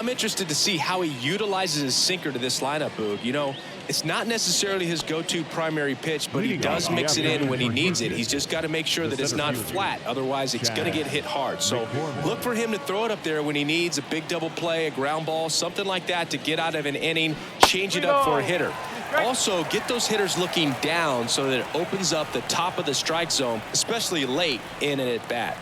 I'm interested to see how he utilizes his sinker to this lineup, Boog. You know, it's not necessarily his go-to primary pitch, but he does mix it in when he needs it. He's just got to make sure that it's not flat. Otherwise, it's going to get hit hard. So look for him to throw it up there when he needs a big double play, a ground ball, something like that to get out of an inning, change it up for a hitter. Also, get those hitters looking down so that it opens up the top of the strike zone, especially late in an at-bat.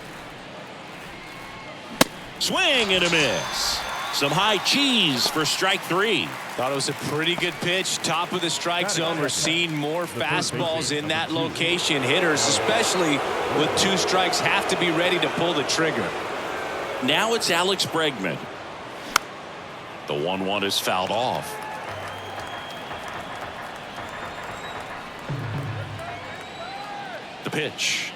Swing and a miss. Some high cheese for strike 3. Thought it was a pretty good pitch. Top of the strike zone. We're seeing more fastballs in that location. Hitters, especially with 2 strikes, have to be ready to pull the trigger. Now it's Alex Bregman. The 1-1 is fouled off. The pitch.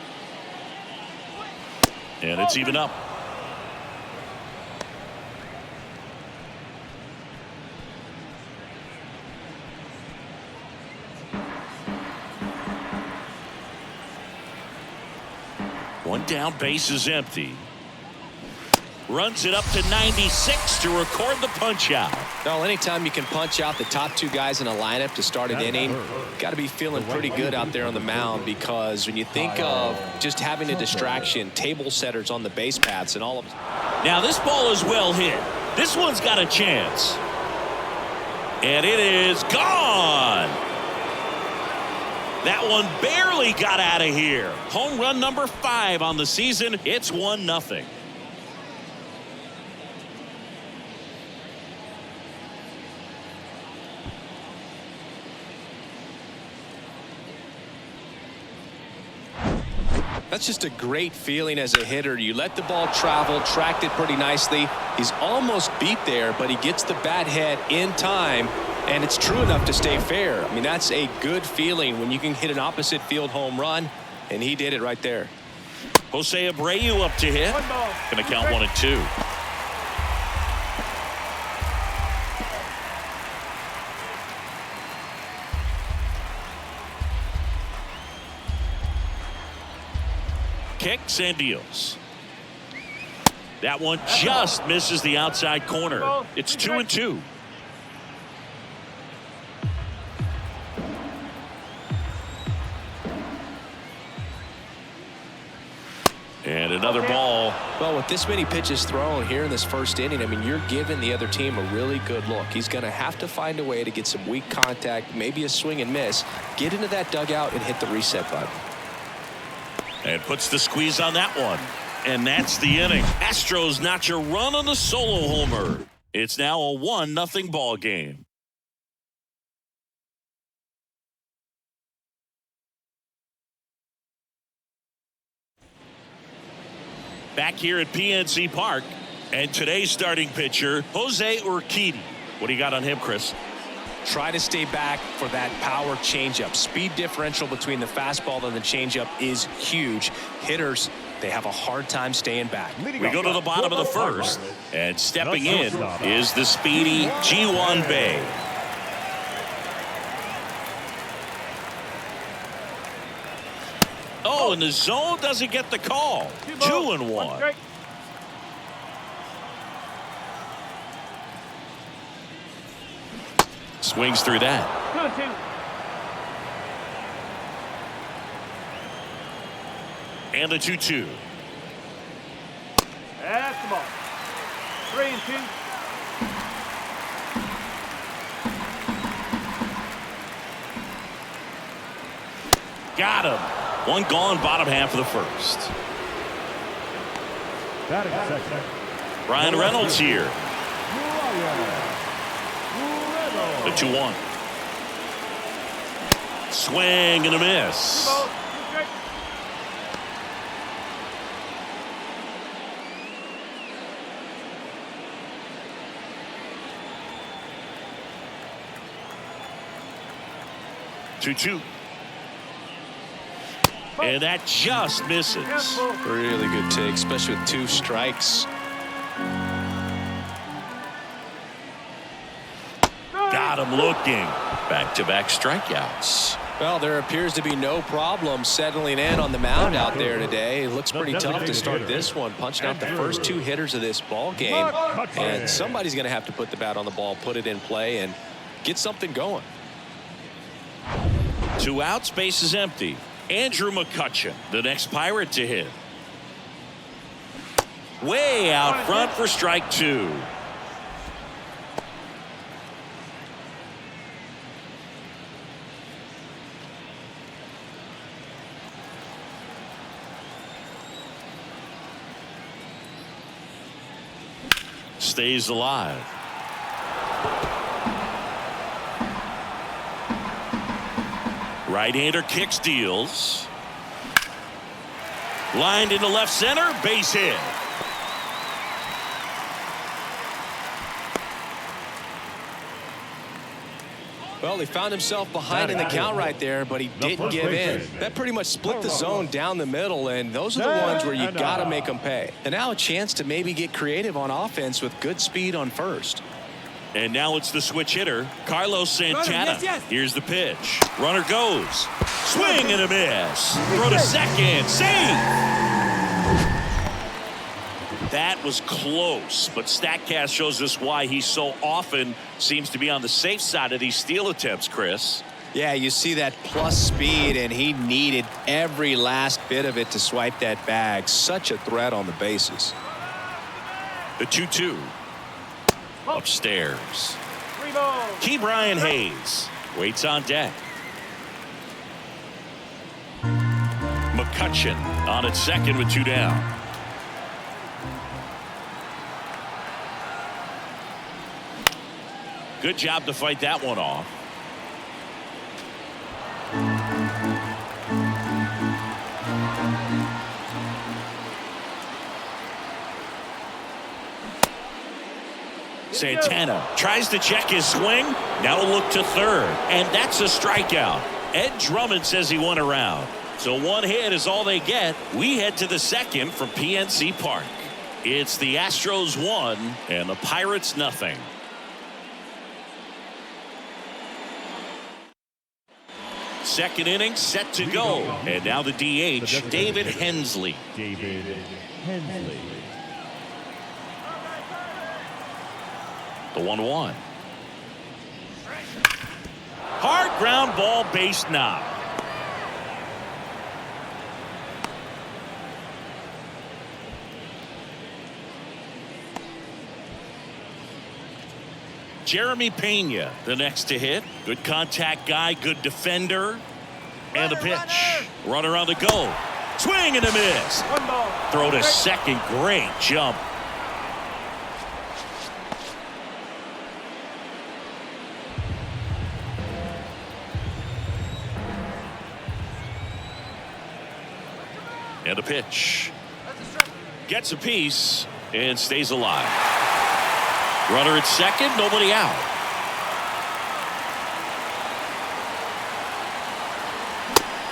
And it's even up. One down, base is empty. Runs it up to 96 to record the punch out. Well, anytime you can punch out the top 2 guys in a lineup to start an inning, got to be feeling pretty good out there on the mound, because when you think of just having a distraction, table setters on the base paths and all of. Now this ball is well hit. This one's got a chance. And it is gone. That one barely got out of here. Home run number 5 on the season. It's 1-0. That's just a great feeling as a hitter. You let the ball travel, tracked it pretty nicely. He's almost beat there, but he gets the bat head in time, and it's true enough to stay fair. I mean, that's a good feeling when you can hit an opposite field home run, and he did it right there. Jose Abreu up to hit. Going to count 1 and 2. Kicks and deals. That one just misses the outside corner. It's 2 and 2. And another ball. Well, with this many pitches thrown here in this first inning, I mean, you're giving the other team a really good look. He's going to have to find a way to get some weak contact, maybe a swing and miss, get into that dugout and hit the reset button. And puts the squeeze on that one. And that's the inning. Astros notch a run on the solo homer. It's now a 1-0 ball game. Back here at PNC Park, and today's starting pitcher, Jose Urquidy. What do you got on him, Chris? Try to stay back for that power changeup. Speed differential between the fastball and the changeup is huge. Hitters, they have a hard time staying back. We go to the bottom of the first, and stepping in is the speedy Ji-hwan Bae. Oh, and the zone doesn't get the call. 2-1. Swings through that. 2-2. And the 2-2. That's the ball. 3-2. Got him. One gone, bottom half of the first. Batting second. Ryan Reynolds here. The 2-1. Swing and a miss. Two. And that just misses. Really good take, especially with 2 strikes. Got him looking. Back-to-back strikeouts. Well, there appears to be no problem settling in on the mound out there today. It looks pretty tough to start this one, punching out the first 2 hitters of this ball game. And somebody's going to have to put the bat on the ball, put it in play, and get something going. 2 outs, base is empty. Andrew McCutchen, the next Pirate to hit. Way out front for strike 2. Stays alive. Right-hander kicks, deals. Lined into left center, base hit. Well, he found himself behind in the count right there, but he didn't give in. That pretty much split the zone down the middle, and those are the ones where you got to make them pay. And now a chance to maybe get creative on offense with good speed on first. And now it's the switch hitter, Carlos Santana. Here's the pitch. Runner goes. Swing and a miss. Throw to second. Save. That was close, but StatCast shows us why he so often seems to be on the safe side of these steal attempts, Chris. Yeah, you see that plus speed, and he needed every last bit of it to swipe that bag. Such a threat on the bases. The 2-2. Upstairs. Key Brian Hayes waits on deck. McCutchen on at second with 2 down. Good job to fight that one off. Santana tries to check his swing. Now look to third, and that's a strikeout. Ed Drummond says he won a round. So 1 hit is all they get. We head to the second from PNC Park. It's the Astros 1 and the Pirates nothing. Second inning set to go. And now the DH, David Hensley. The 1-1. Hard ground ball, base knock. Jeremy Pena, the next to hit. Good contact guy, good defender. And a pitch. Runner on the go. Swing and a miss. Throw to second. Great jump. And a pitch. Gets a piece and stays alive. Runner at second, nobody out.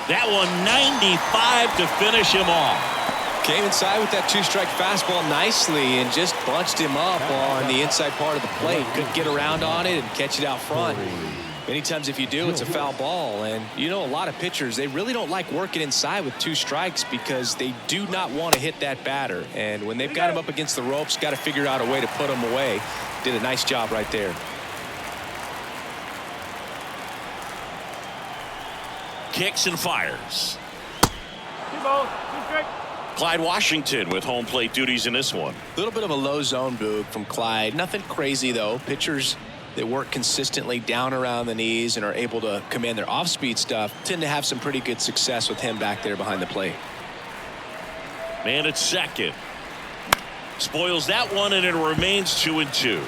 That one 95 to finish him off. Came inside with that 2-strike fastball nicely and just bunched him up on the inside part of the plate. Couldn't get around on it and catch it out front. Many times if you do, it's a foul ball. And you know, a lot of pitchers, they really don't like working inside with 2 strikes because they do not want to hit that batter. And when they've got him up against the ropes, got to figure out a way to put him away. Did a nice job right there. Kicks and fires. 2 balls, 2 strikes. Clyde Washington with home plate duties in this one. A little bit of a low zone, Boog, from Clyde. Nothing crazy, though. Pitchers that work consistently down around the knees and are able to command their off-speed stuff tend to have some pretty good success with him back there behind the plate. Man at second. Spoils that one, and it remains 2-2.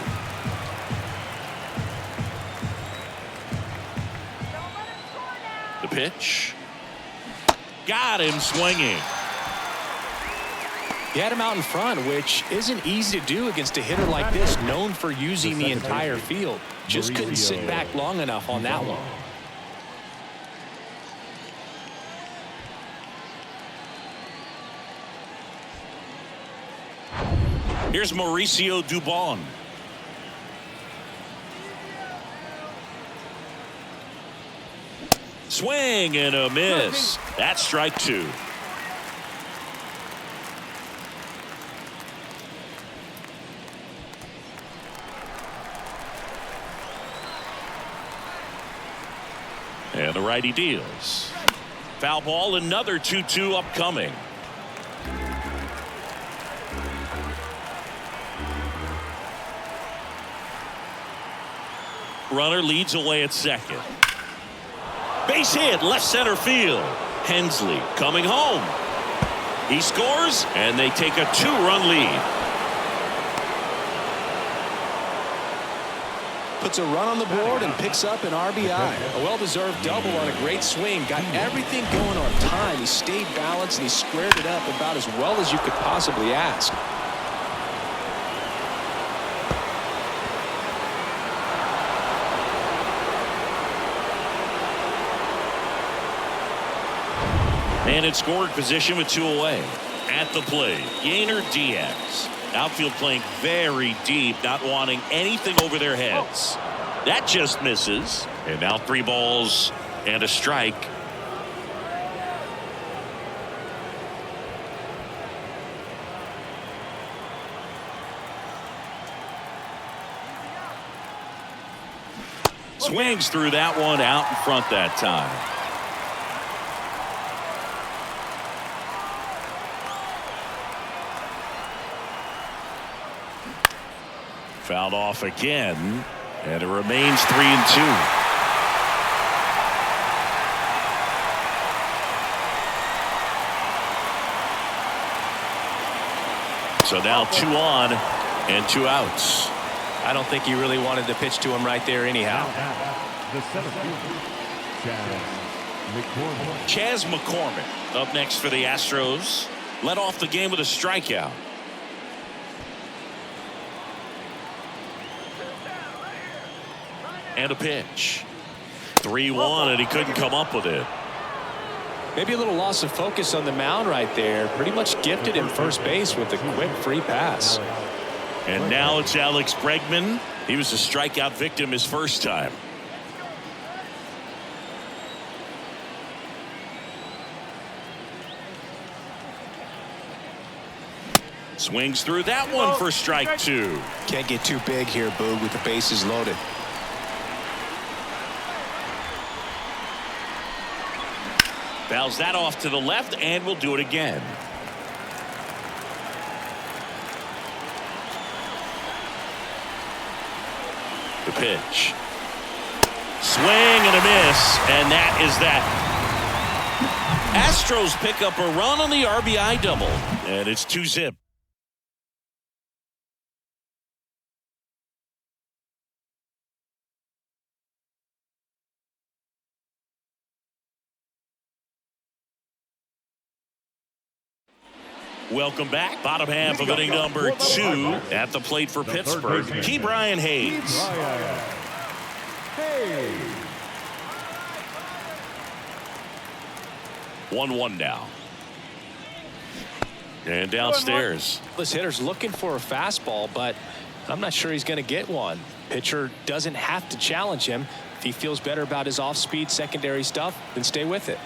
The pitch. Got him swinging. He had him out in front, which isn't easy to do against a hitter like this, known for using the entire field. Just couldn't sit back long enough on that one. Here's Mauricio Dubon. Swing and a miss. That's strike 2. And the righty deals. Foul ball, another 2-2 upcoming. Runner leads away at second. Base hit, left center field. Hensley coming home. He scores, and they take a 2-run lead. Puts a run on the board and picks up an RBI. A well-deserved double on a great swing. Got everything going on time. He stayed balanced and he squared it up about as well as you could possibly ask. And in scoring position with 2 away. At the plate, Yainer Diaz. Outfield playing very deep, not wanting anything over their heads. That just misses. And now 3 balls and a strike. Swings through that one, out in front that time. Fouled off again, and it remains 3-2. So now 2 on and 2 outs. I don't think he really wanted to pitch to him right there anyhow. Chas McCormick up next for the Astros. Led off the game with a strikeout. And a pitch. 3-1, and he couldn't come up with it. Maybe a little loss of focus on the mound right there. Pretty much gifted him first base with a quick free pass. And now it's Alex Bregman. He was a strikeout victim his first time. Swings through that one for strike 2. Can't get too big here, Boog, with the bases loaded. Fouls that off to the left, and we'll do it again. The pitch. Swing and a miss, and that is that. Astros pick up a run on the RBI double, and it's 2-zip. Welcome back. Bottom half of inning number 2 at the plate for Pittsburgh. Ke'Bryan Hayes. 1-1 now. And downstairs. This hitter's looking for a fastball, but I'm not sure he's going to get one. Pitcher doesn't have to challenge him. If he feels better about his off-speed secondary stuff, then stay with it.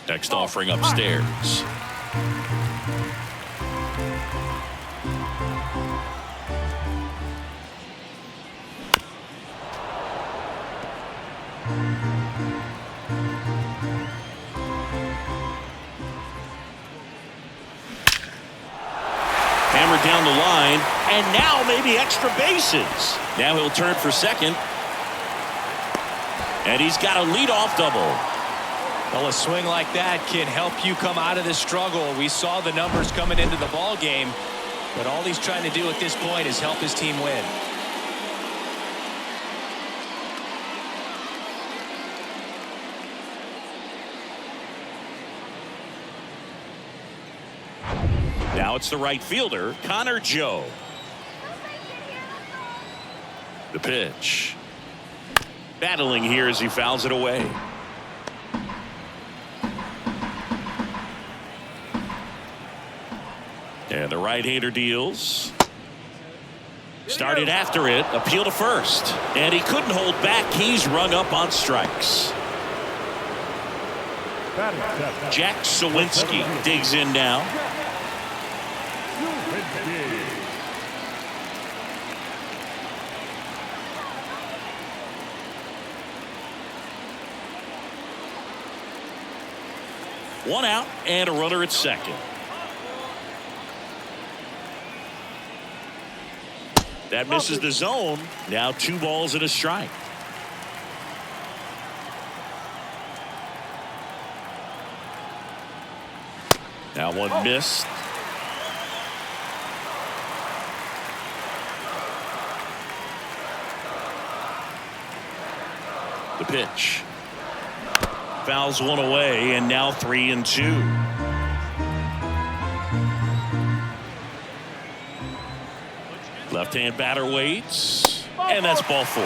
Next offering upstairs. Hammered down the line, and now maybe extra bases. Now he'll turn for second. And he's got a leadoff double. Well, a swing like that can help you come out of this struggle. We saw the numbers coming into the ball game, but all he's trying to do at this point is help his team win. Now it's the right fielder, Connor Joe. The pitch. Battling here as he fouls it away. And the right-hander deals. Started after it, appeal to first, and he couldn't hold back. He's rung up on strikes. Jack Sawinski digs in now. One out and a runner at second. That misses the zone. Now 2 balls and a strike. Now one missed. The pitch. Fouls one away, and now 3-2. Left-hand batter waits, and that's ball 4.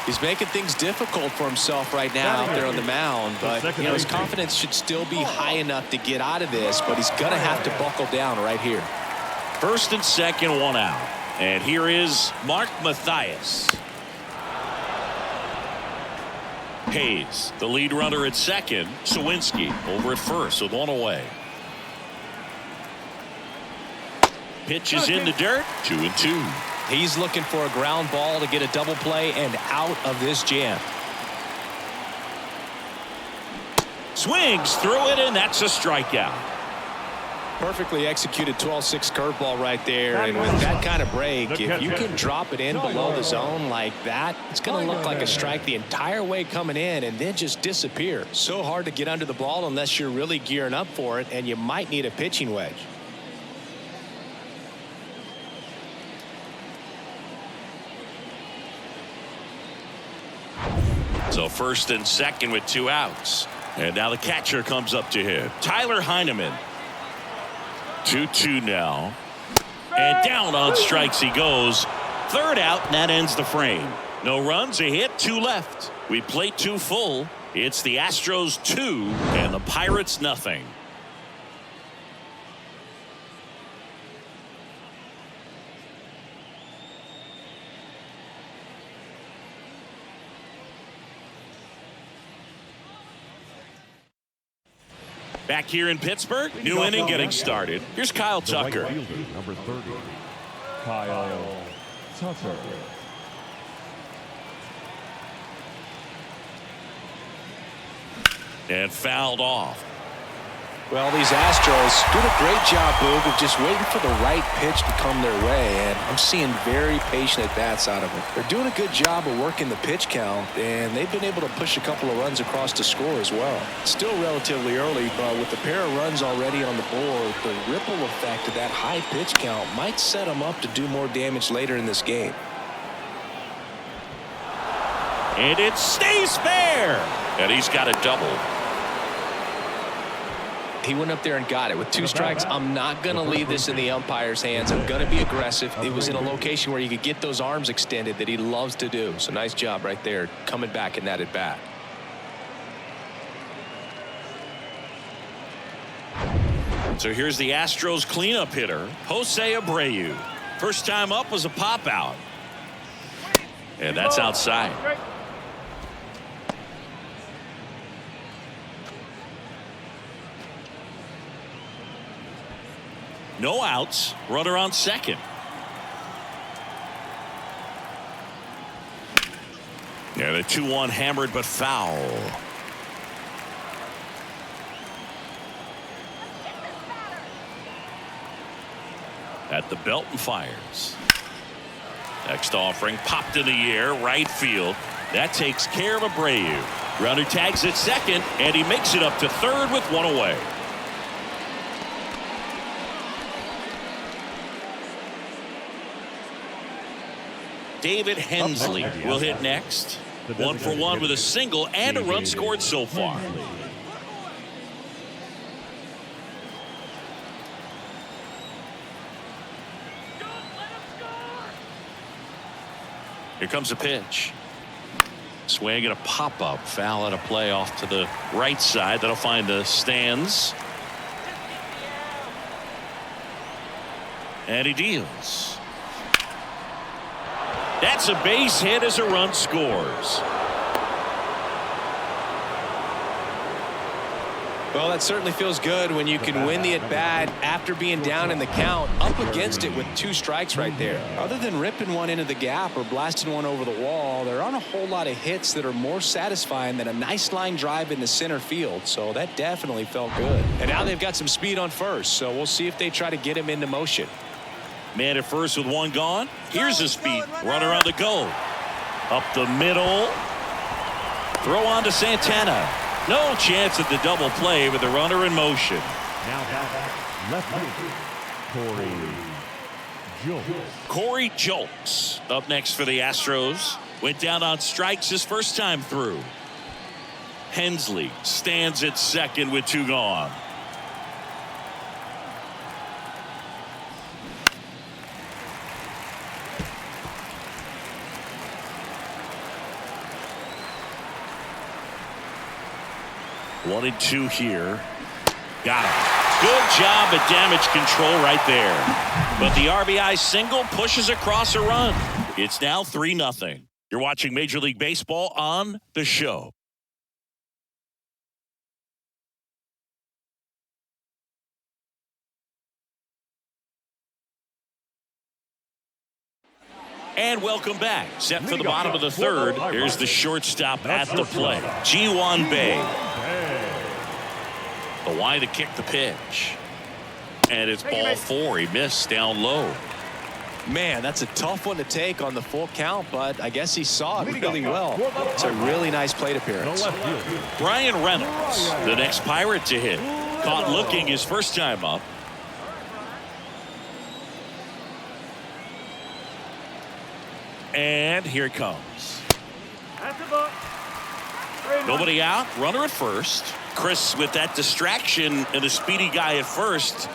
He's making things difficult for himself right now out there on the mound, but his confidence should still be high enough to get out of this, but he's going to have to buckle down right here. First and second, 1 out. And here is Mark Mathias. Hayes, the lead runner at second. Sawinski over at first with 1 away. Pitch is in the dirt. 2-2. He's looking for a ground ball to get a double play and out of this jam. Swings through it, and that's a strikeout. Perfectly executed 12-6 curveball right there, and with that kind of break, if you can drop it in below the zone like that, it's going to look like a strike the entire way coming in and then just disappear. So hard to get under the ball unless you're really gearing up for it, and you might need a pitching wedge. So first and second with 2 outs. And now the catcher comes up to him. Tyler Heineman. 2-2 now. And down on strikes he goes. Third out, and that ends the frame. No runs, a hit, 2 left. We play 2 full. It's the Astros 2 and the Pirates nothing. Back here in Pittsburgh, new inning getting started. Here's Kyle Tucker. Number 30, Kyle Tucker. And fouled off. Well, these Astros did a great job, Boog, of just waiting for the right pitch to come their way, and I'm seeing very patient at-bats out of them. They're doing a good job of working the pitch count, and they've been able to push a couple of runs across the score as well. It's still relatively early, but with the pair of runs already on the board, the ripple effect of that high pitch count might set them up to do more damage later in this game. And it stays fair. And he's got a double. He went up there and got it. With 2 strikes, I'm not going to leave this in the umpire's hands. I'm going to be aggressive. It was in a location where you could get those arms extended that he loves to do. So nice job right there coming back in that at bat. So here's the Astros cleanup hitter, Jose Abreu. First time up was a pop out. And that's outside. No outs, runner on second. And a 2-1 hammered but foul. At the belt and fires. Next offering popped in the air, right field. That takes care of Abreu. Runner tags at second, and he makes it up to third with 1 away. David Hensley will hit next. 1 for 1 with a single and a run scored so far. Here comes a pitch. Swing and a pop-up. Foul and a play off to the right side. That'll find the stands. And he deals. That's a base hit as a run scores. Well, that certainly feels good when you can win the at-bat after being down in the count, up against it with 2 strikes right there. Other than ripping one into the gap or blasting one over the wall, there aren't a whole lot of hits that are more satisfying than a nice line drive in the center field, so that definitely felt good. And now they've got some speed on first, so we'll see if they try to get him into motion. Man at first with 1 gone. Here's a speed runner on the go. Up the middle. Throw on to Santana. No chance at the double play with the runner in motion. Now left Corey Julks up next for the Astros. Went down on strikes his first time through. Hensley stands at second with 2 gone. One and 2 here. Got him. Good job at damage control right there. But the RBI single pushes across a run. It's now 3-0. You're watching Major League Baseball on The Show. And welcome back. Set for the bottom of the 3rd. Here's the shortstop at the plate. Ji-Hwan Bae. The wide to kick the pitch. And it's ball 4. He missed down low. Man, that's a tough one to take on the full count, but I guess he saw it really well. It's a really nice plate appearance. Brian Reynolds, the next Pirate to hit. Caught looking his first time up. And here it comes. Nobody out. Runner at first. Chris with that distraction and a speedy guy at first.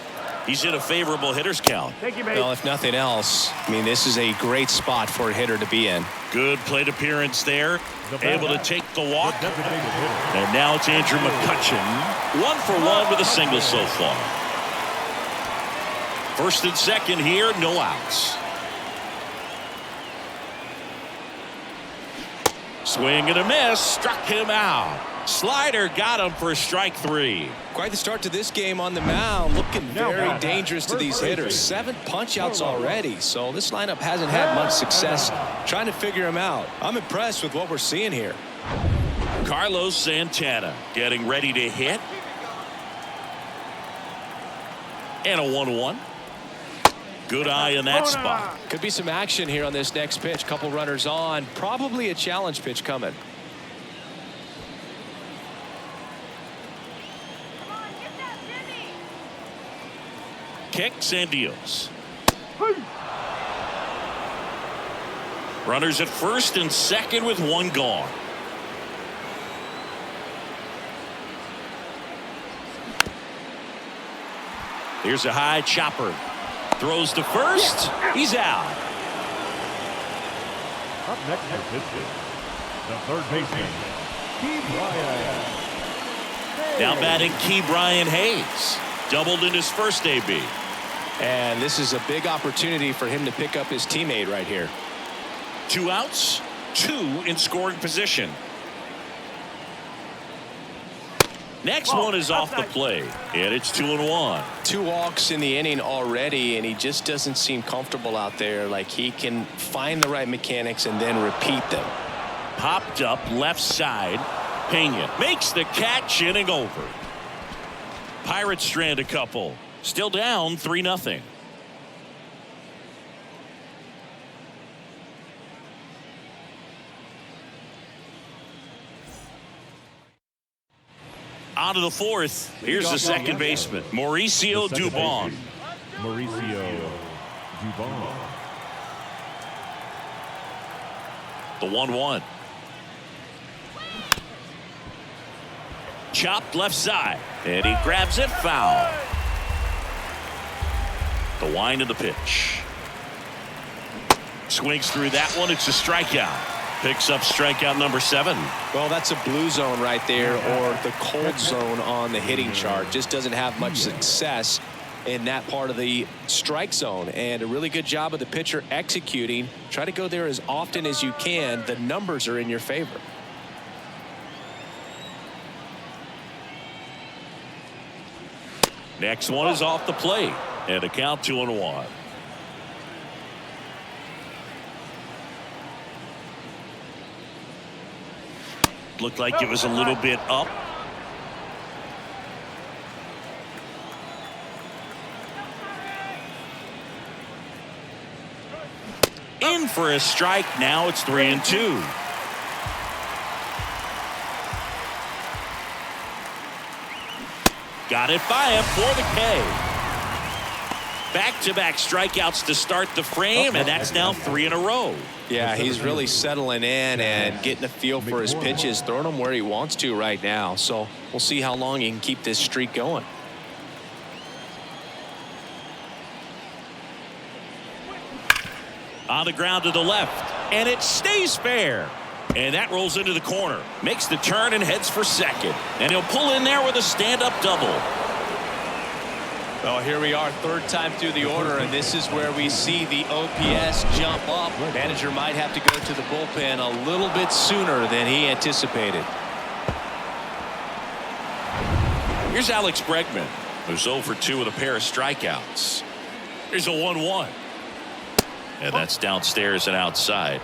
He's in a favorable hitter's count. Thank you, mate. Well, if nothing else, I mean, this is a great spot for a hitter to be in. Good plate appearance there. Able to take the walk. And now it's Andrew McCutchen. 1 for 1 with a single so far. First and second here, no outs. Swing and a miss, struck him out. Slider got him for strike 3. Quite the start to this game on the mound, looking very dangerous to these hitters. 7 punch-outs already, so this lineup hasn't had much success trying to figure him out. I'm impressed with what we're seeing here. Carlos Santana getting ready to hit. And a 1-1. Good eye in that spot. Could be some action here on this next pitch. Couple runners on. Probably a challenge pitch coming. Kicks and deals. Runners at first and second with 1 gone. Here's a high chopper. Throws to first. He's out. Up next for Pittsburgh, the 3rd baseman, Key Bryant. Now batting Key Bryant Hayes. Doubled in his first AB. And this is a big opportunity for him to pick up his teammate right here. 2 outs, 2 in scoring position. Next one is off the plate, and it's 2-1. 2 walks in the inning already, and he just doesn't seem comfortable out there. Like he can find the right mechanics and then repeat them. Popped up left side. Pena makes the catch, inning over. Pirates strand a couple. Still down 3-0. On to the 4th. Here's the second baseman, Mauricio Dubon. Mauricio Dubon. The 1-1. Chopped left side. And he grabs it foul. The wind of the pitch. Swings through that one. It's a strikeout. Picks up strikeout number 7. Well, that's a blue zone right there, or the cold zone on the hitting chart. Just doesn't have much success in that part of the strike zone, and a really good job of the pitcher executing. Try to go there as often as you can. The numbers are in your favor. Next one is off the plate, and a count 2-1. Looked like it was a little bit up. In for a strike. Now it's 3-2. Got it by him for the K. Back-to-back strikeouts to start the frame, and that's now 3 in a row. Yeah, he's really settling in and getting a feel for his pitches, throwing them where he wants to right now. So we'll see how long he can keep this streak going. On the ground to the left, and it stays fair. And that rolls into the corner. Makes the turn and heads for second. And he'll pull in there with a stand-up double. Well, here we are, third time through the order, and this is where we see the OPS jump up. Manager might have to go to the bullpen a little bit sooner than he anticipated. Here's Alex Bregman, who's 0 for 2 with a pair of strikeouts. Here's a 1-1. And that's downstairs and outside.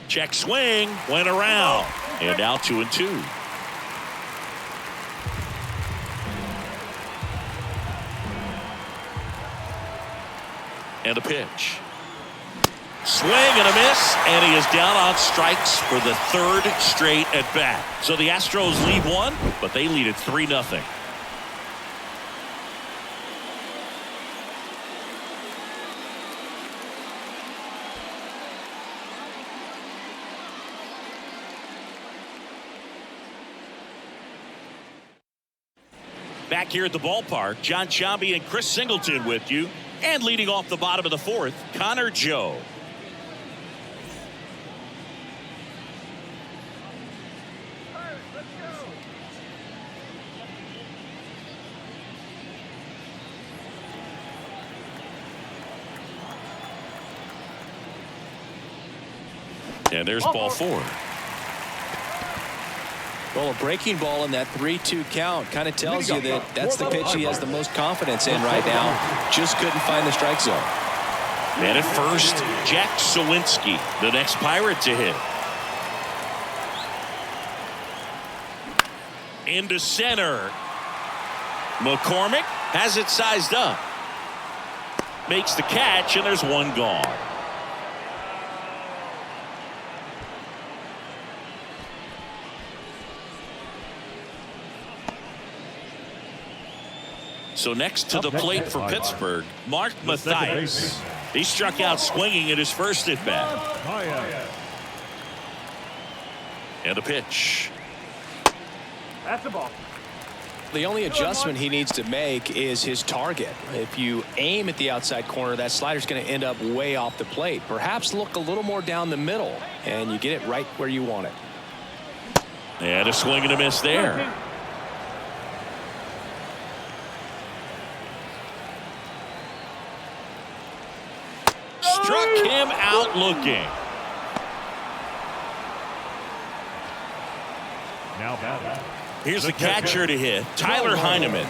Check swing, went around, and now 2-2. And a pitch. Swing and a miss, and he is down on strikes for the third straight at bat. So the Astros lead one, but they lead it 3-0. Back here at the ballpark, John Sciambi and Chris Singleton with you. And leading off the bottom of the fourth, Connor Joe. And there's ball 4. Well, a breaking ball in that 3-2 count kind of tells you that that's the pitch he has the most confidence in right now. Just couldn't find the strike zone. And at first, Jack Sawinski, the next Pirate to hit. Into center. McCormick has it sized up. Makes the catch, and there's one gone. So next to the plate for Pittsburgh, Mark Mathias. He struck out swinging at his first at bat. And a pitch. That's the ball. The only adjustment he needs to make is his target. If you aim at the outside corner, that slider's going to end up way off the plate. Perhaps look a little more down the middle, and you get it right where you want it. And a swing and a miss there. Struck him out looking. Now batting. Here's the catcher to hit, Tyler Heineman.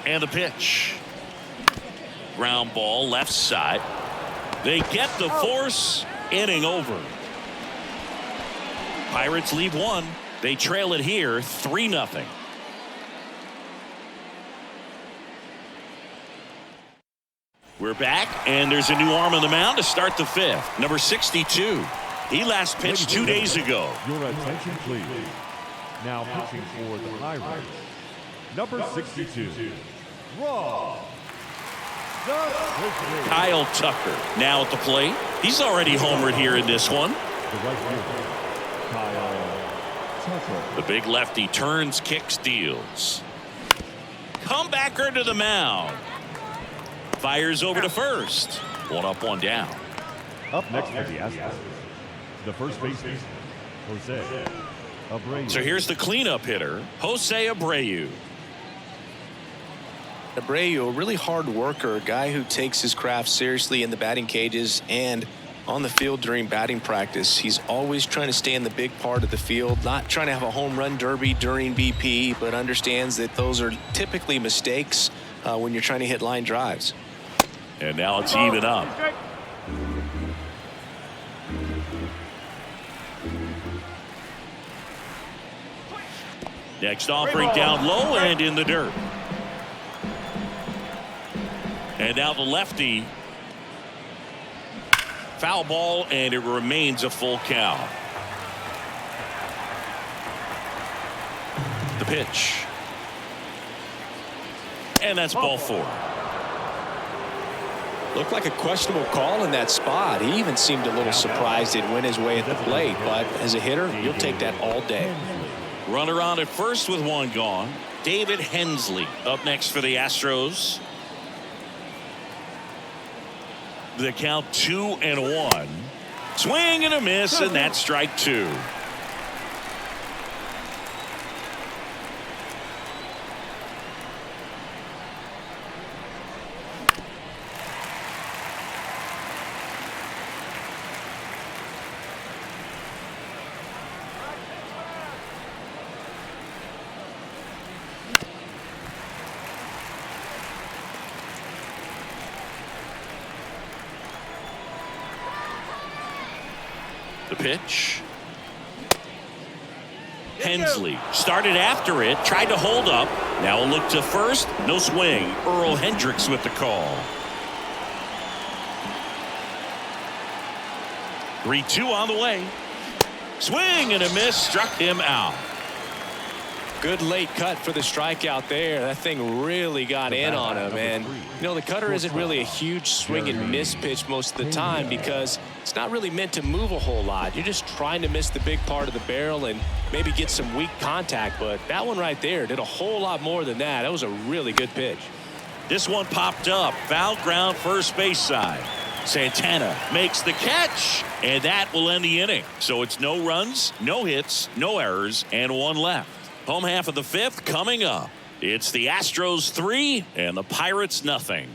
And the pitch. Ground ball left side. They get the force. Inning over. Pirates lead one. They trail it here 3-0. We're back, and there's a new arm on the mound to start the fifth. Number 62. He last pitched 2 days ago. Your attention, please. Now pitching for the Pirates, number 62, Kyle Tucker now at the plate. He's already homered here in this one. The right fielder, Kyle The big lefty turns, kicks, deals. Comebacker to the mound. Fires over to first. One up, one down. Up next for the Astros, the first baseman, Jose Abreu. So here's the cleanup hitter, Jose Abreu. Abreu, a really hard worker, a guy who takes his craft seriously in the batting cages and on the field during batting practice. He's always trying to stay in the big part of the field, not trying to have a home run derby during BP, but understands that those are typically mistakes when you're trying to hit line drives. And now it's even up. Next offering down low and in the dirt. And now the lefty. Foul ball, and it remains a full count. The pitch. And that's ball four. Looked like a questionable call in that spot. He even seemed a little surprised it went his way at the plate, but as a hitter, you'll take that all day. Runner on at first with one gone. David Hensley up next for the Astros. The count 2-1. Swing and a miss, and that's strike two. The pitch. Hensley started after it, tried to hold up. Now a look to first. No swing. Earl Hendricks with the call. 3-2 on the way. Swing and a miss. Struck him out. Good late cut for the strikeout there. That thing really got in on him. And, you know, the cutter isn't really a huge swing and miss pitch most of the time because it's not really meant to move a whole lot. You're just trying to miss the big part of the barrel and maybe get some weak contact. But that one right there did a whole lot more than that. That was a really good pitch. This one popped up. Foul ground, first base side. Santana makes the catch, and that will end the inning. So it's no runs, no hits, no errors, and one left. Home half of the fifth coming up. It's the Astros 3 and the Pirates nothing.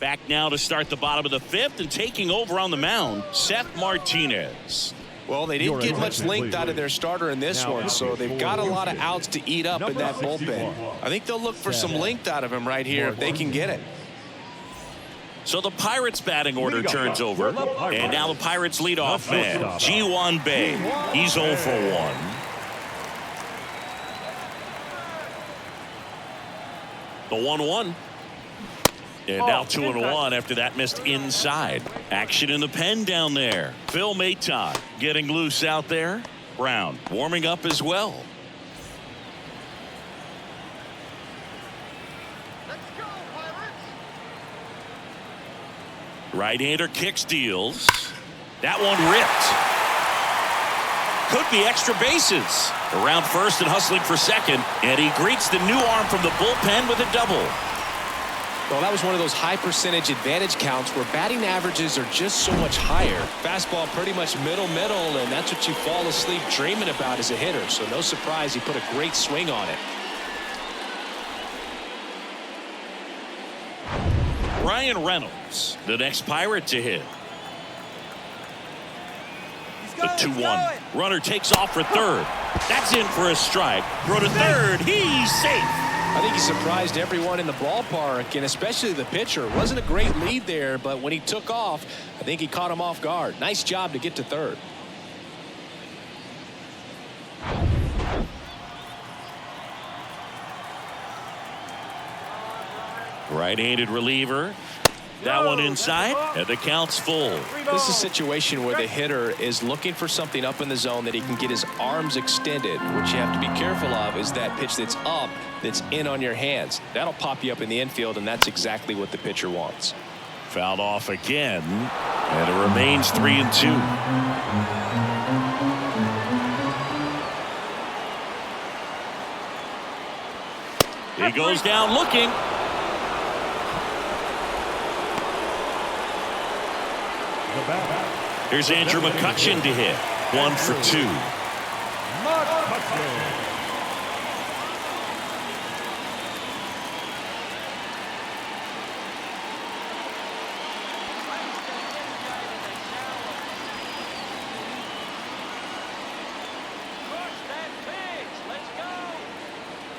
Back now to start the bottom of the fifth, and taking over on the mound, Seth Martinez. Well, they didn't get much length out of their starter in this one, so they've got a lot of outs to eat up in that bullpen. I think they'll look for some length out of him right here if they can get it. So the Pirates batting order turns over, and now the Pirates leadoff man, Ji-Hwan Bae. He's 0 for 1. The 1-1. And now 2-1 after that missed inside. Action in the pen down there. Phil Maton getting loose out there. Brown warming up as well. Let's go, Pirates! Right-hander kicks, deals. That one ripped. Could be extra bases. Around first and hustling for second, and he greets the new arm from the bullpen with a double. Well, that was one of those high percentage advantage counts where batting averages are just so much higher. Fastball pretty much middle, and that's what you fall asleep dreaming about as a hitter. So no surprise he put a great swing on it. Ryan Reynolds, the next Pirate to hit. The 2-1. Runner takes off for third. That's in for a strike. Throw to third. He's safe. I think he surprised everyone in the ballpark, and especially the pitcher. It wasn't a great lead there, but when he took off, I think he caught him off guard. Nice job to get to third. Right-handed reliever. That one inside, and the count's full. This is a situation where the hitter is looking for something up in the zone that he can get his arms extended. What you have to be careful of is that pitch that's up, that's in on your hands. That'll pop you up in the infield, and that's exactly what the pitcher wants. Fouled off again, and it remains 3-2. He goes down looking. Here's Andrew McCutchen to hit. 1 for 2.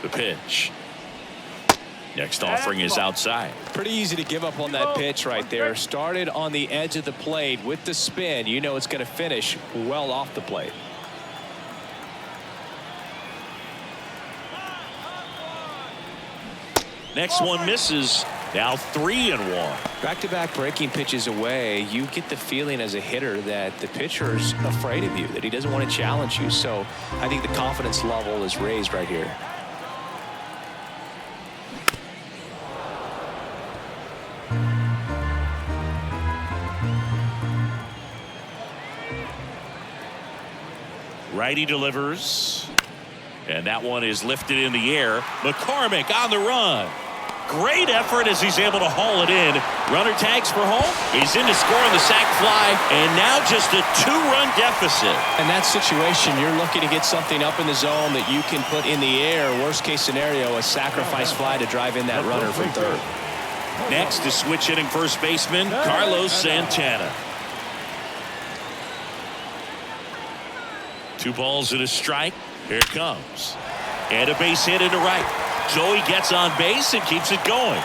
The pitch. Next offering is outside. Pretty easy to give up on that pitch right there. Started on the edge of the plate with the spin. You know it's going to finish well off the plate. Next one misses. Now 3-1. Back-to-back breaking pitches away. You get the feeling as a hitter that the pitcher's afraid of you, that he doesn't want to challenge you. So I think the confidence level is raised right here. Righty delivers. And that one is lifted in the air. McCormick on the run. Great effort as he's able to haul it in. Runner tags for home. He's in to score on the sac fly. And now just a 2-run deficit. In that situation, you're looking to get something up in the zone that you can put in the air. Worst case scenario, a sacrifice fly to drive in that runner from third. Next is switch hitting first baseman Carlos Santana. 2 balls and a strike. Here it comes. And a base hit into right. So he gets on base and keeps it going.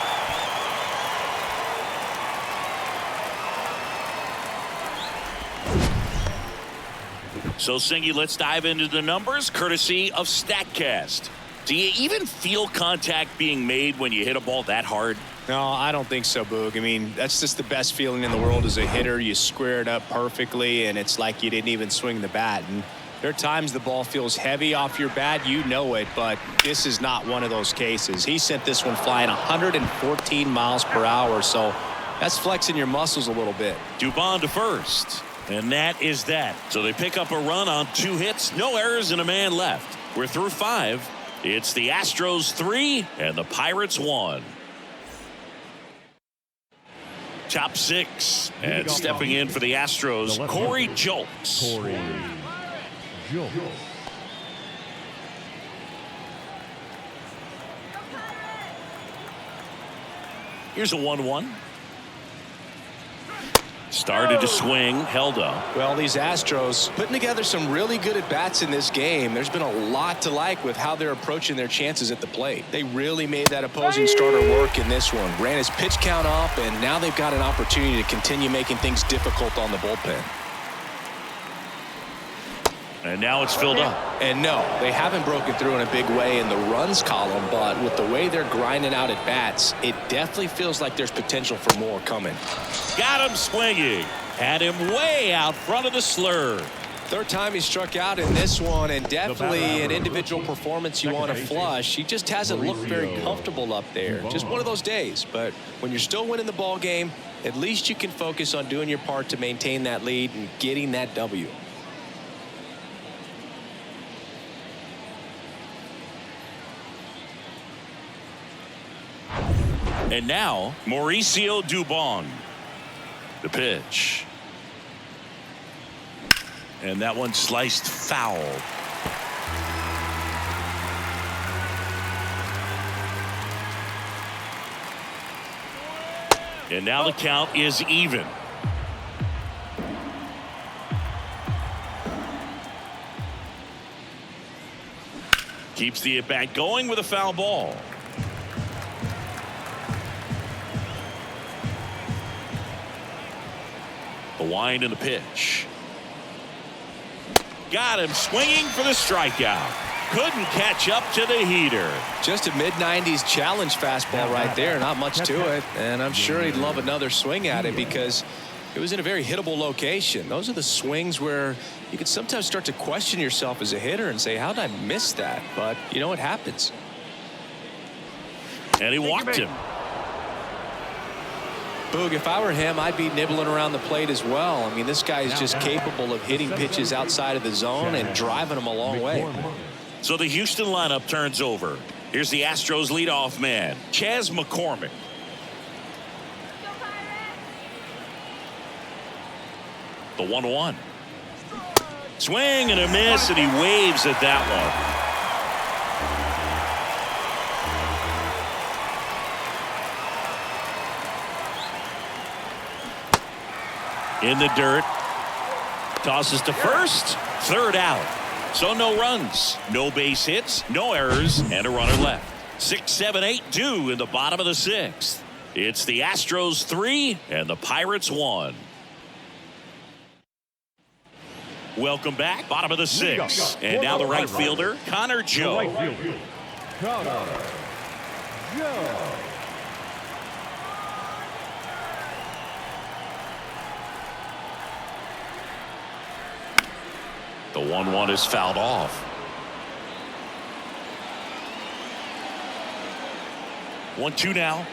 So, Singy, let's dive into the numbers courtesy of StatCast. Do you even feel contact being made when you hit a ball that hard? No, I don't think so, Boog. I mean, that's just the best feeling in the world as a hitter. You square it up perfectly, and it's like you didn't even swing the bat. And there are times the ball feels heavy off your bat. You know it, but this is not one of those cases. He sent this one flying 114 miles per hour, so that's flexing your muscles a little bit. Dubon to first, and that is that. So they pick up a run on 2 hits, no errors, and a man left. We're through 5. It's the Astros 3 and the Pirates 1. Top 6, and stepping in for the Astros, Corey Julks. Here's a 1-1. Started to swing, held up. Well, these Astros putting together some really good at-bats in this game. There's been a lot to like with how they're approaching their chances at the plate. They really made that opposing starter work in this one. Ran his pitch count up, and now they've got an opportunity to continue making things difficult on the bullpen. And now it's filled up. And no, they haven't broken through in a big way in the runs column, but with the way they're grinding out at bats, it definitely feels like there's potential for more coming. Got him swinging. Had him way out front of the slur. Third time he struck out in this one, and definitely an individual performance you want to flush. He just hasn't looked very comfortable up there. Just one of those days. But when you're still winning the ball game, at least you can focus on doing your part to maintain that lead and getting that W. And now, Mauricio Dubon. The pitch. And that one sliced foul. And now the count is even. Keeps the at-bat going with a foul ball. The wind and the pitch. Got him swinging for the strikeout. Couldn't catch up to the heater. Just a mid-90s challenge fastball right there. Not much to it. And I'm sure he'd love another swing at it because it was in a very hittable location. Those are the swings where you can sometimes start to question yourself as a hitter and say, how did I miss that? But, you know, it happens. And he walked him. Boog, if I were him, I'd be nibbling around the plate as well. I mean, this guy is just capable of hitting pitches outside of the zone and driving them a long way. So the Houston lineup turns over. Here's the Astros leadoff man, Chas McCormick. The 1-1. Swing and a miss, and he waves at that one. In the dirt. Tosses to first. Third out. So no runs, no base hits, no errors, and a runner left. 6, 7, 8 due in the bottom of the 6th. It's the Astros 3 and the Pirates 1. Welcome back. Bottom of the 6th. And now the right fielder, Connor Joe. Connor Joe. The 1-1 is fouled off. 1-2 now.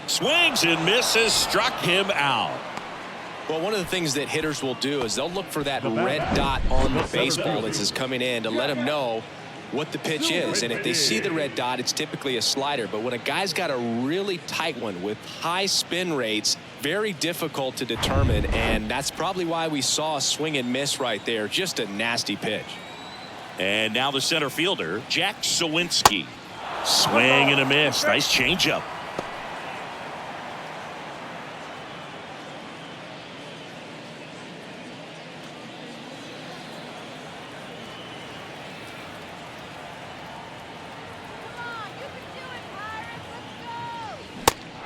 Swings and misses, struck him out. Well, one of the things that hitters will do is they'll look for that red dot on the baseball that's coming in to let them know what the pitch is. And if they see the red dot, it's typically a slider. But when a guy's got a really tight one with high spin rates, very difficult to determine. And that's probably why we saw a swing and miss right there. Just a nasty pitch. And now the center fielder, Jack Sawinski. Swing and a miss. Nice changeup.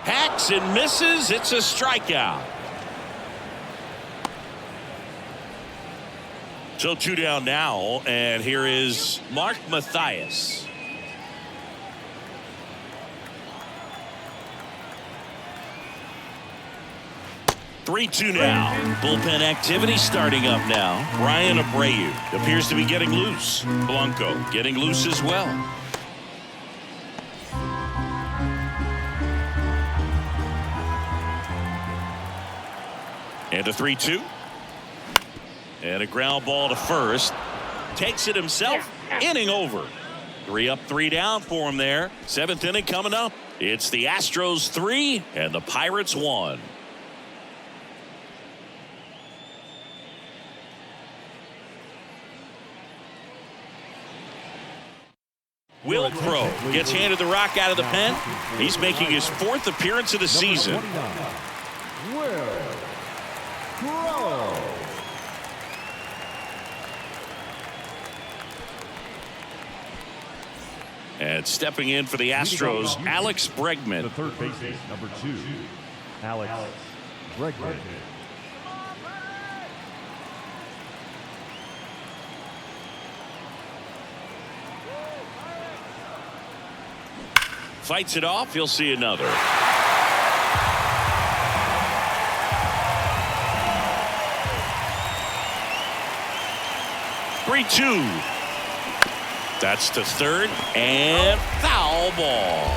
Hacks and misses. It's a strikeout. So 2 down now, and here is Mark Mathias. (3-2) now. Bullpen activity starting up now. Ryan Abreu appears to be getting loose. Blanco getting loose as well. And a 3-2. And a ground ball to first. Takes it himself. Inning over. 3 up, 3 down for him there. 7th inning coming up. It's the Astros 3 and the Pirates 1. Will Crowe gets handed the rock out of the pen. He's making his 4th appearance of the season. Will Crowe. And stepping in for the Astros, Alex Bregman. The third baseman, number 2, Alex Bregman. Fights it off. He'll see another. (3-2). That's to third and foul ball.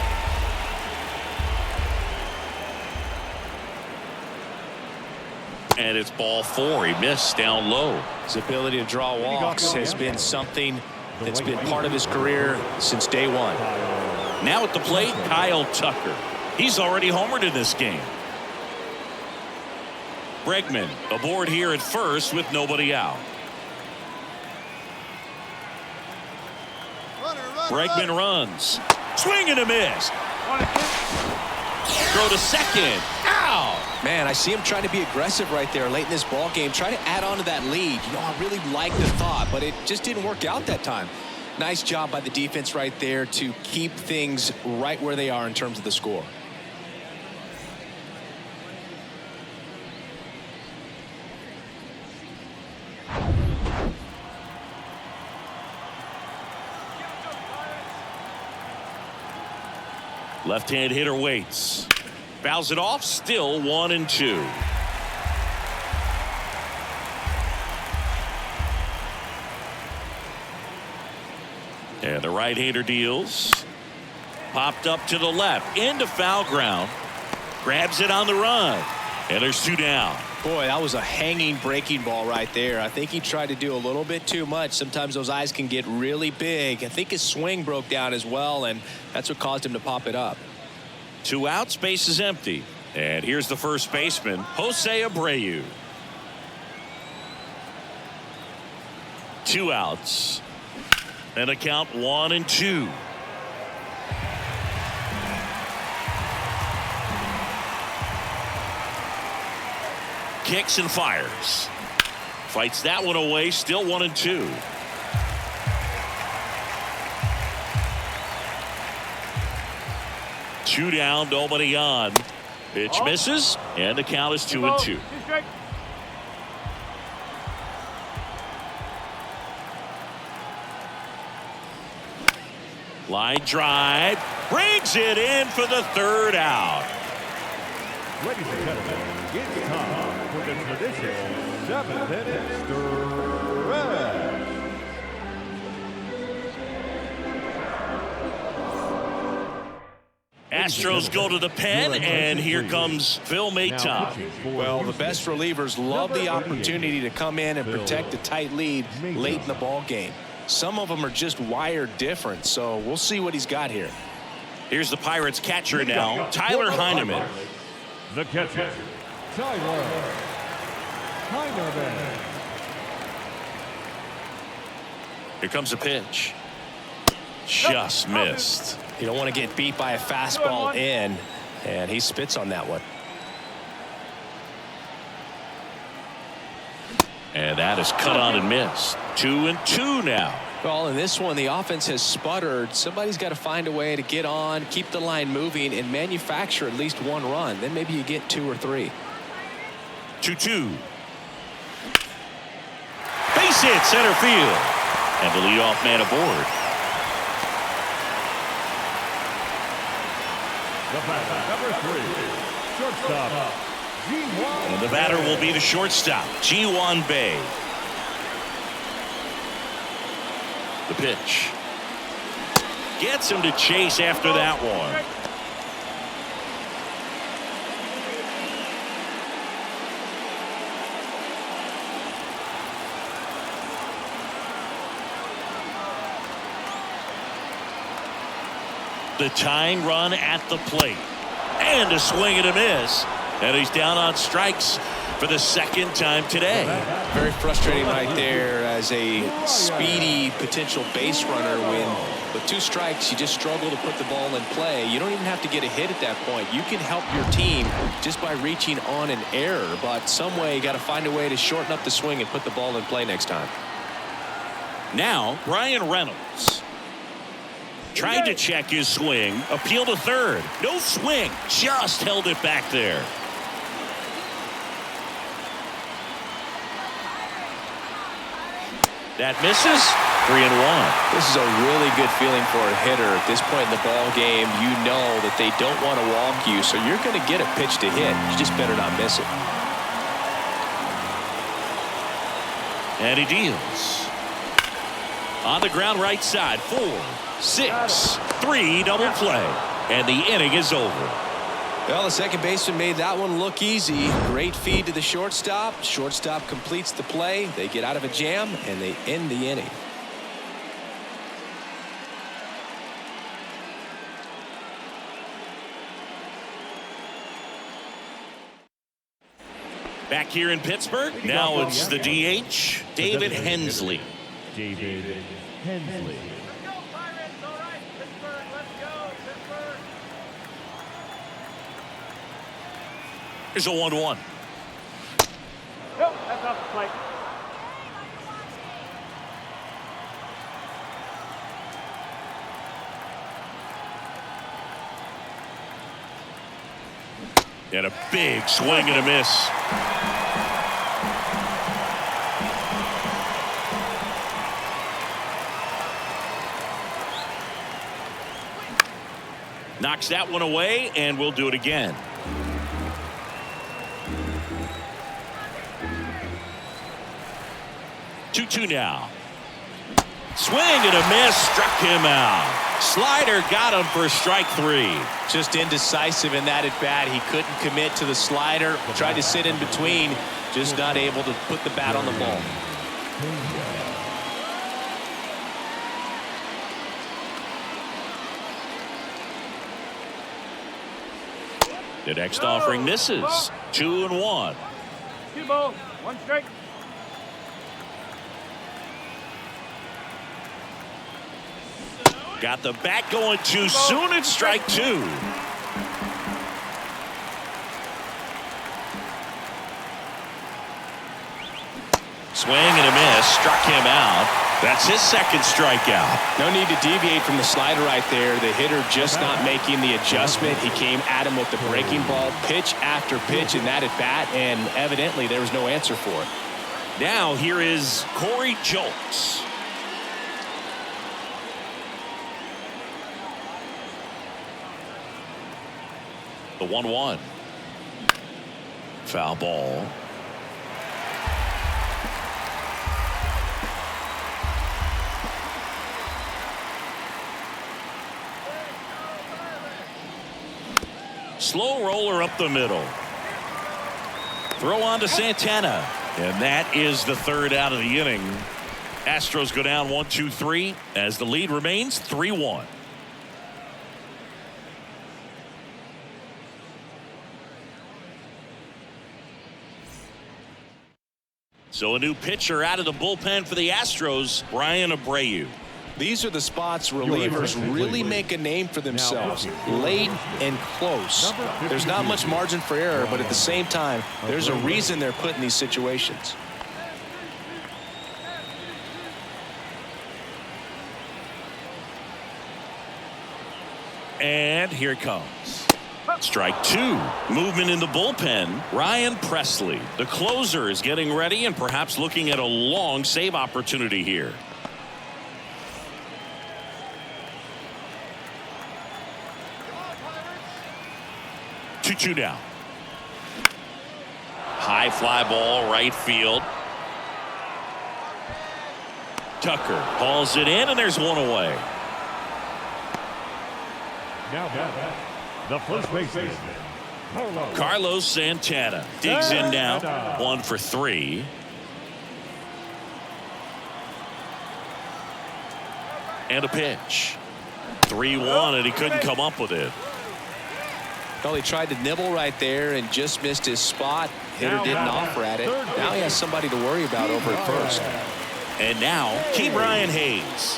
And it's ball 4. He missed down low. His ability to draw walks has been something that's been part of his career since day one. Now at the plate, Kyle Tucker. He's already homered in this game. Bregman aboard here at first with nobody out. Bregman runs. Swing and a miss. Throw to second. Out. Man, I see him trying to be aggressive right there late in this ball game, trying to add on to that lead. You know, I really like the thought, but it just didn't work out that time. Nice job by the defense right there to keep things right where they are in terms of the score. Left-hand hitter waits. Fouls it off. Still 1-2. And the right-hander deals. Popped up to the left. Into foul ground. Grabs it on the run. And there's 2 down. Boy, that was a hanging breaking ball right there. I think he tried to do a little bit too much. Sometimes those eyes can get really big. I think his swing broke down as well, and that's what caused him to pop it up. 2 outs, base is empty. And here's the first baseman, Jose Abreu. 2 outs. And a count 1-2. Kicks and fires. Fights that one away, still 1-2. Two down, nobody on. Pitch misses, and the count is 2-2. Line drive, brings it in for the 3rd out. Ladies and gentlemen, it's time for the traditional 7th-inning stretch. Astros go to the pen, and here comes Phil Maytop. Well, the best relievers love the opportunity to come in and protect a tight lead late in the ball game. Some of them are just wired different, so we'll see what he's got here. Here's the Pirates catcher now, Tyler Heineman. The catcher, Tyler Heineman. Here comes a pitch. Just missed. You don't want to get beat by a fastball in, and he spits on that one. And that is cut on and missed. 2-2 now. Well, in this one, the offense has sputtered. Somebody's got to find a way to get on, keep the line moving, and manufacture at least 1 run. Then maybe you get 2 or 3. 2-2. Base hit, center field. And the leadoff man aboard. The batter, number 3, shortstop, G1. And the batter will be the shortstop, Ji-hwan Bae. The pitch. Gets him to chase after that one. The tying run at the plate. And a swing and a miss. And he's down on strikes for the 2nd time today. Very frustrating right there as a speedy potential base runner when with 2 strikes you just struggle to put the ball in play. You don't even have to get a hit at that point. You can help your team just by reaching on an error, but some way you got to find a way to shorten up the swing and put the ball in play next time. Now Brian Reynolds tried to check his swing, appeal to 3rd. No swing, just held it back there. That misses. 3-1. This is a really good feeling for a hitter at this point in the ball game. You know that they don't want to walk you, so you're going to get a pitch to hit. You just better not miss it. And he deals. On the ground right side. 4, 6, 3 double play. And the inning is over. Well, the second baseman made that one look easy. Great feed to the shortstop. Shortstop completes the play. They get out of a jam, and they end the inning. Back here in Pittsburgh, now it's the DH, David Hensley. David Hensley. Let's go, Pirates. All right, Pittsburgh. Let's go, Pittsburgh. Here's a 1-1. Nope, that's off the plate. And a big swing and a miss. Knocks that one away, and we'll do it again. Two now. Swing and a miss, struck him out. Slider got him for strike 3. Just indecisive in that at bat. He couldn't commit to the slider. Tried to sit in between. Just not able to put the bat on the ball. The next offering misses. 2-1. 2 balls, 1 strike. Got the bat going too soon. It's strike 2. Swing and a miss, struck him out. That's his second strikeout. No need to deviate from the slider right there. The hitter just not making the adjustment. He came at him with the breaking ball, pitch after pitch in that at bat, and evidently there was no answer for it. Now here is Corey Julks. The 1-1. Foul ball. Slow roller up the middle. Throw on to Santana. And that is the 3rd out of the inning. Astros go down 1-2-3 as the lead remains 3-1. So a new pitcher out of the bullpen for the Astros, Brian Abreu. These are the spots relievers really make a name for themselves. Late and close. There's not much margin for error, but at the same time, there's a reason they're put in these situations. And here it comes. Strike 2. Movement in the bullpen. Ryan Presley, the closer, is getting ready and perhaps looking at a long save opportunity here. Two down. High fly ball, right field. Tucker hauls it in, and there's one away. Now back, the first baseman, Carlos Santana digs in now. 1 for 3. And a pitch. 3-1, and he couldn't come up with it. Well, he tried to nibble right there and just missed his spot. Hitter didn't offer at it. Now he has somebody to worry about over at first. And now, Ke'Bryan Hayes.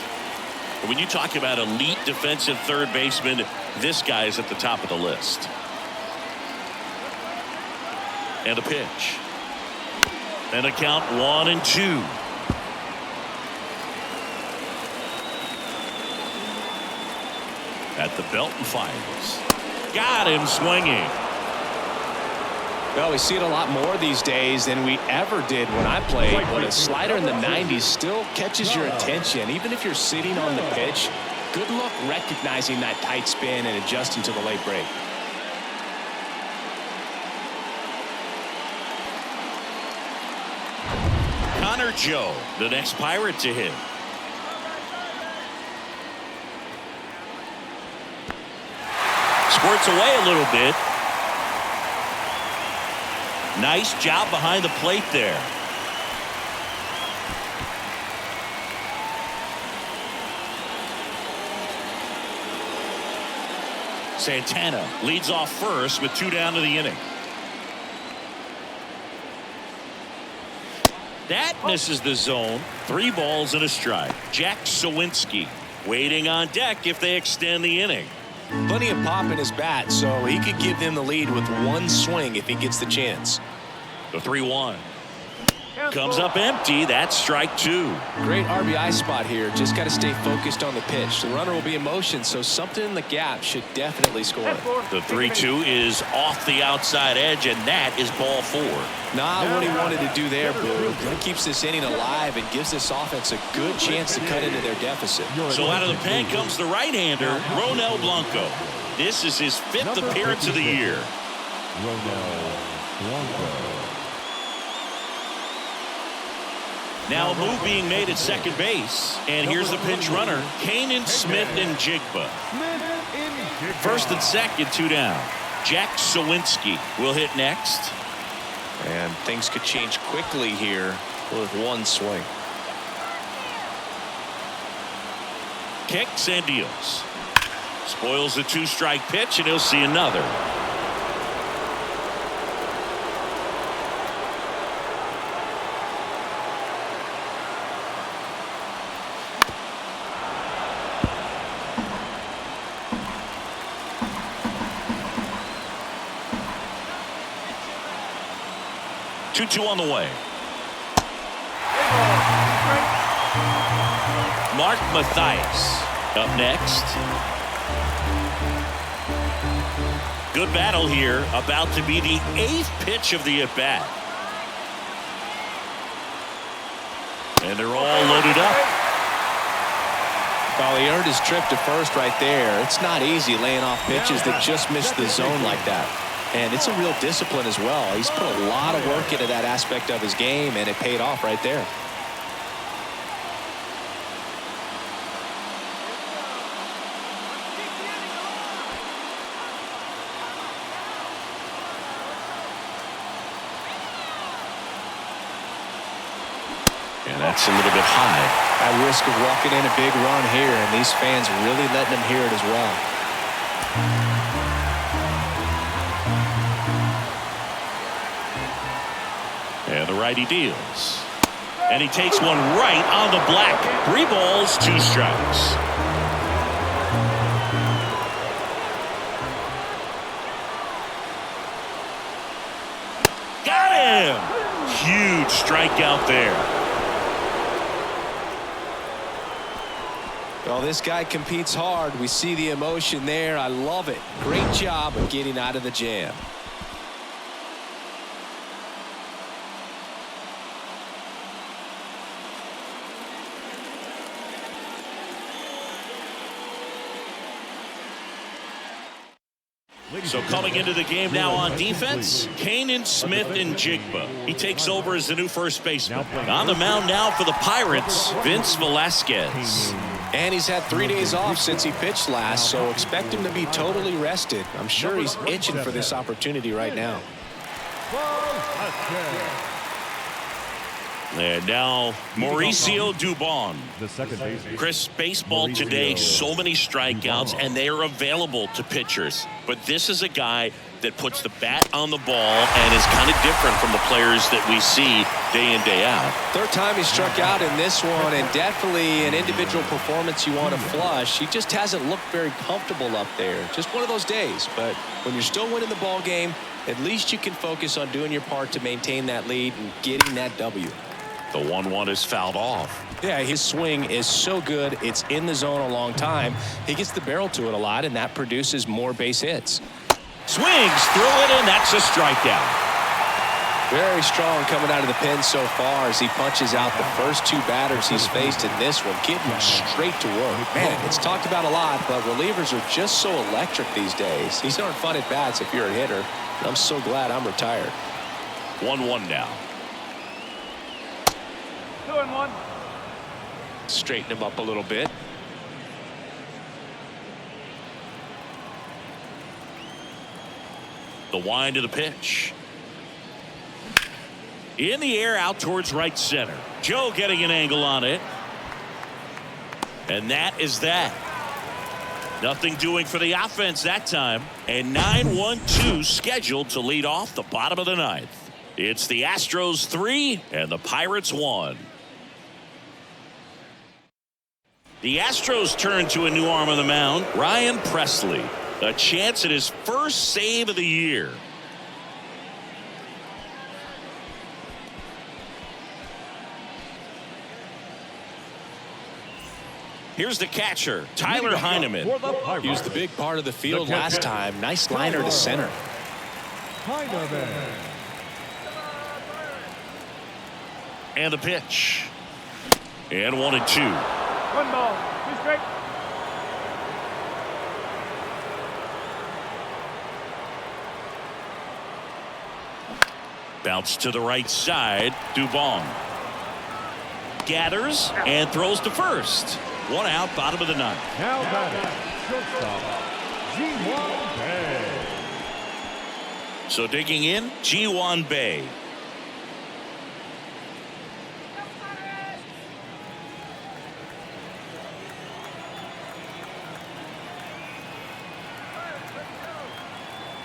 When you talk about elite defensive third baseman, this guy is at the top of the list. And a pitch. And a count 1-2. At the belt and fires. Got him swinging. Well, we see it a lot more these days than we ever did when I played, but a slider in the 90s still catches your attention. Even if you're sitting on the pitch, good luck recognizing that tight spin and adjusting to the late break. Connor Joe, the next Pirate to hit. Squirts away a little bit. Nice job behind the plate there. Santana leads off first with 2 down to the inning. That misses the zone. 3 balls and a strike. Jack Sawinski waiting on deck if they extend the inning. Plenty of pop in his bat, so he could give them the lead with 1 swing if he gets the chance. The 3-1 comes up empty. That's strike 2. Great RBI spot here. Just got to stay focused on the pitch. The runner will be in motion, so something in the gap should definitely score. The 3-2 is off the outside edge, and that is ball 4. Not what he wanted to do there, Boo. That keeps this inning alive and gives this offense a good chance to cut into their deficit. So out of the pen comes the right-hander, Ronel Blanco. This is his 5th appearance of the year. Ronel Blanco. Now a move being made at second base. And here's the pinch runner, Kanan Smith-Njigba. First and second, 2 down. Jack Sawinski will hit next. And things could change quickly here with one swing. Kicks and deals. Spoils the 2-strike pitch, and he'll see another. Two on the way. Mark Mathias up next. Good battle here, about to be the 8th pitch of the at-bat. And they're all loaded up. Well, he earned his trip to first right there. It's not easy laying off pitches that just miss the zone like that. And it's a real discipline as well. He's put a lot of work into that aspect of his game, and it paid off right there. And that's a little bit high. At risk of walking in a big run here, and these fans really letting him hear it as well. And the righty deals. And he takes one right on the black. 3 balls, 2 strikes. Got him! Huge strikeout there. Well, this guy competes hard. We see the emotion there. I love it. Great job of getting out of the jam. So coming into the game now on defense, Kanan Smith-Njigba. He takes over as the new first baseman. On the mound now for the Pirates, Vince Velasquez. And he's had 3 days off since he pitched last, so expect him to be totally rested. I'm sure he's itching for this opportunity right now. And now Mauricio Dubon. The second baseman. Chris, baseball today, so many strikeouts, and they are available to pitchers. But this is a guy that puts the bat on the ball and is kind of different from the players that we see day in, day out. Third time he struck out in this one, and definitely an individual performance you want to flush. He just hasn't looked very comfortable up there. Just one of those days. But when you're still winning the ball game, at least you can focus on doing your part to maintain that lead and getting that W. The 1-1 is fouled off. Yeah, his swing is so good. It's in the zone a long time. He gets the barrel to it a lot, and that produces more base hits. Swings through it, and that's a strikeout. Very strong coming out of the pen so far as he punches out the first 2 batters he's faced in this one, getting straight to work. Man, it's talked about a lot, but relievers are just so electric these days. These aren't fun at bats if you're a hitter. I'm so glad I'm retired. 1-1 now. 2-1. Straighten him up a little bit. The wind of the pitch. In the air out towards right center. Joe getting an angle on it. And that is that. Nothing doing for the offense that time. And 9-1-2 scheduled to lead off the bottom of the 9th. It's the Astros 3 and the Pirates 1. The Astros turn to a new arm on the mound, Ryan Presley. A chance at his first save of the year. Here's the catcher, Tyler Heineman. He was the big part of the field last time. Nice liner to center. And the pitch. And 1-2. 1 ball, 2 straight. Bounce to the right side, Dubon. gathers and throws to first. One out, bottom of the ninth. Now batting, shortstop, Ji-hwan Bae. So digging in, Ji-hwan Bae.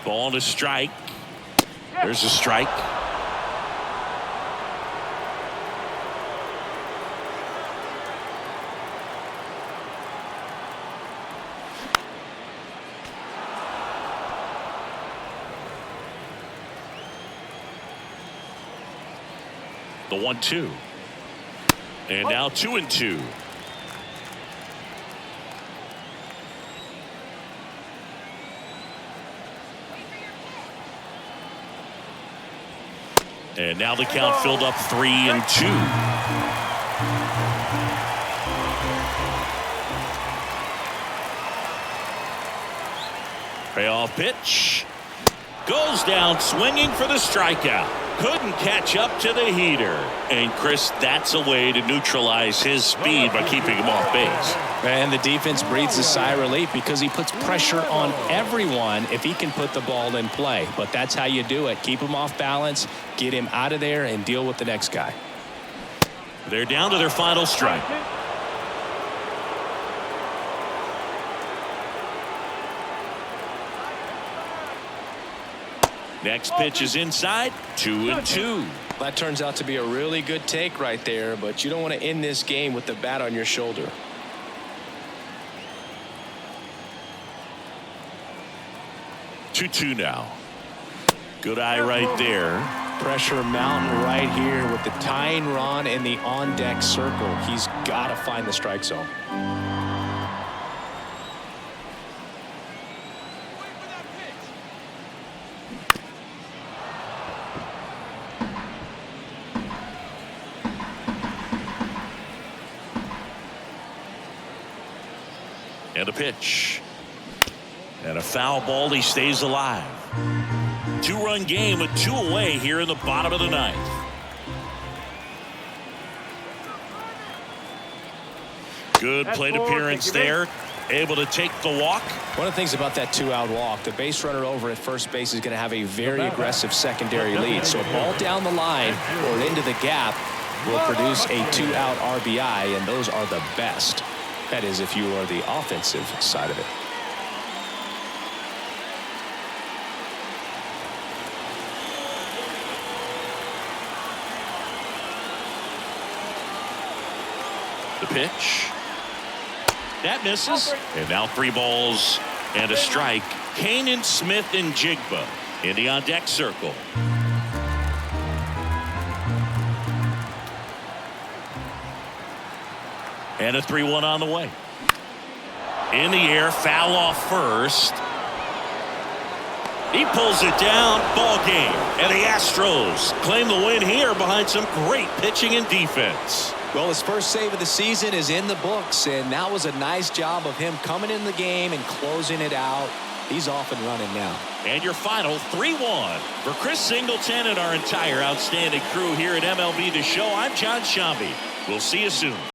Ball to strike. There's a strike. The 1-2. And now 2-2. And now the count filled up 3-2. Payoff pitch. Goes down swinging for the strikeout. Couldn't catch up to the heater. And Chris, that's a way to neutralize his speed by keeping him off base. And the defense breathes a sigh of relief because he puts pressure on everyone if he can put the ball in play. But that's how you do it. Keep him off balance, get him out of there, and deal with the next guy. They're down to their final strike. Next pitch is inside. 2-2. That turns out to be a really good take right there, but you don't want to end this game with the bat on your shoulder. Two now. Good eye right there. Pressure mountain right here with the tying run in the on-deck circle. He's got to find the strike zone. And a pitch. And a foul ball. He stays alive. Two-run game with 2 away here in the bottom of the ninth. Good plate appearance there. Able to take the walk. One of the things about that 2-out walk, the base runner over at first base is going to have a very aggressive secondary lead. So a ball down the line or into the gap will produce a 2-out RBI, and those are the best. That is, if you are the offensive side of it. The pitch. That misses. And now 3 balls and a strike. Kanan, Smith, and Jigba in the on-deck circle. And a 3-1 on the way. In the air, foul off first. He pulls it down. Ball game. And the Astros claim the win here behind some great pitching and defense. Well, his first save of the season is in the books, and that was a nice job of him coming in the game and closing it out. He's off and running now. And your final 3-1. For Chris Singleton and our entire outstanding crew here at MLB The Show, I'm John Shambi. We'll see you soon.